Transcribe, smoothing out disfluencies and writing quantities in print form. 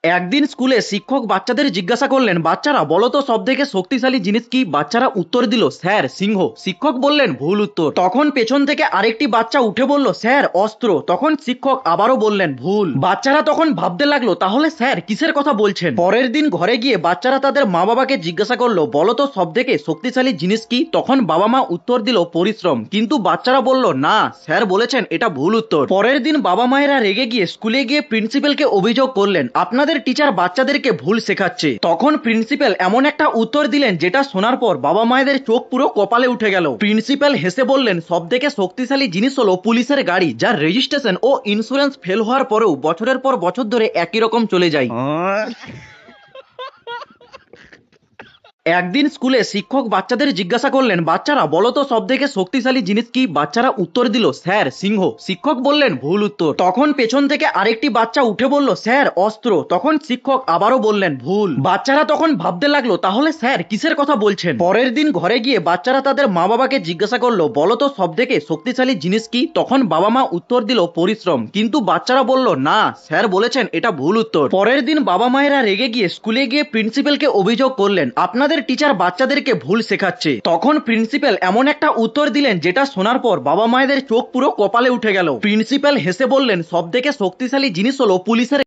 একদিন স্কুলে শিক্ষক বাচ্চাদের জিজ্ঞাসা করলেন, বাচ্চারা বলো তো সব থেকে শক্তিশালী জিনিস কি? বাচ্চারা উত্তর দিল, স্যার সিংহ। শিক্ষক বললেন, ভুল উত্তর। তখন পেছন থেকে আরেকটি বাচ্চা উঠে বলল, স্যার অস্ত্র। তখন শিক্ষক আবারও বললেন, ভুল। বাচ্চারা তখন ভাবতে লাগলো, তাহলে স্যার কিসের কথা বলছেন? পরের দিন ঘরে গিয়ে বাচ্চারা তাদের মা বাবাকে জিজ্ঞাসা করলো, বলো তো সব থেকে শক্তিশালী জিনিস কি? তখন বাবা মা উত্তর দিল, পরিশ্রম। কিন্তু বাচ্চারা বলল, না স্যার বলেছেন এটা ভুল উত্তর। পরের দিন বাবা মায়েরা রেগে গিয়ে স্কুলে গিয়ে প্রিন্সিপালকে অভিযোগ করলেন, আপনাদের টিচার বাচ্চাদেরকে ভুল শেখাচ্ছে। তখন প্রিন্সিপাল এমন একটা উত্তর দিলেন যেটা শোনার পর বাবা মায়েদের চোখ পুরো কপালে উঠে গেল। প্রিন্সিপাল হেসে বললেন, সব থেকে শক্তিশালী জিনিস হলো পুলিশের গাড়ি, যার রেজিস্ট্রেশন ও ইন্স্যুরেন্স ফেল হওয়ার পরেও বছরের পর বছর ধরে একই রকম চলে যায়। একদিন স্কুলে শিক্ষক বাচ্চাদের জিজ্ঞাসা করলেন, বাচ্চারা বলো তো সব থেকে শক্তিশালী জিনিস কি? বাচ্চারা উত্তর দিল, স্যার সিংহ। শিক্ষক বললেন, ভুল উত্তর। তখন পেছন থেকে আরেকটি বাচ্চা উঠে বলল, স্যার অস্ত্র। তখন শিক্ষক আবারও বললেন, ভুল। বাচ্চারা তখন ভাবতে লাগলো, তাহলে স্যার কিসের কথা বলছেন? পরের দিন ঘরে গিয়ে বাচ্চারা তাদের মা বাবাকে জিজ্ঞাসা করলো, বলো তো সব থেকে শক্তিশালী জিনিস কি? তখন বাবা মা উত্তর দিল, পরিশ্রম। কিন্তু বাচ্চারা বলল, না স্যার বলেছেন এটা ভুল উত্তর। পরের দিন বাবা মায়েরা রেগে গিয়ে স্কুলে গিয়ে প্রিন্সিপালকে অভিযোগ করলেন, আপনাদের টিচার বাচ্চাদেরকে ভুল শেখাচ্ছে। তখন প্রিন্সিপাল এমন একটা উত্তর দিলেন যেটা শোনার পর বাবা মায়েদের চোখ পুরো কপালে উঠে গেল। প্রিন্সিপাল হেসে বললেন, সব থেকে শক্তিশালী জিনিস হলো পুলিশের